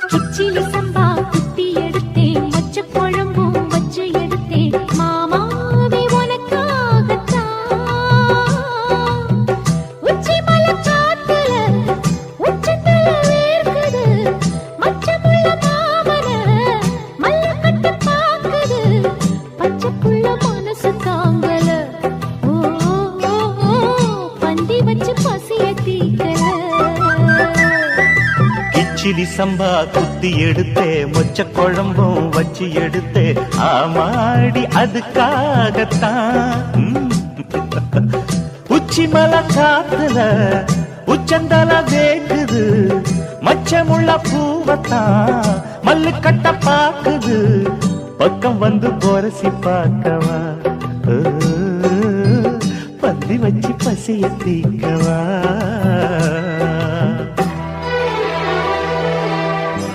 கிச்சிலி சம்பா குத்தி எடுத்தேன், மொச்ச குழம்பும் வச்சு எடுத்தேன், மாமாவே உனக்காகத்தான். உச்சி மலை காத்துல உச்சந்தல வேர்க்குது, மச்சமுள்ள மாமன மல்ல கட்டி பாக்குது, பச்சைப்புள்ள மனசு தாங்கல. ஓ ஓ, ஓ, பந்தி வச்சு பசிய தீக்கல. கிச்சிலி சம்பா குத்தி எடுத்தே, மொச்ச குழம்பும் வச்சு எடுத்தே, ஆமாடி அதுக்காகத்தான். உச்சி மலை காத்துல உச்சந்தல வேக்குது, மச்சமுள்ள பூவத்தான் மல்லு கட்ட பாக்குது, பக்கம் வந்து பொரசி பார்க்கவா, பந்தி வச்சு பசிய தீக்கவா.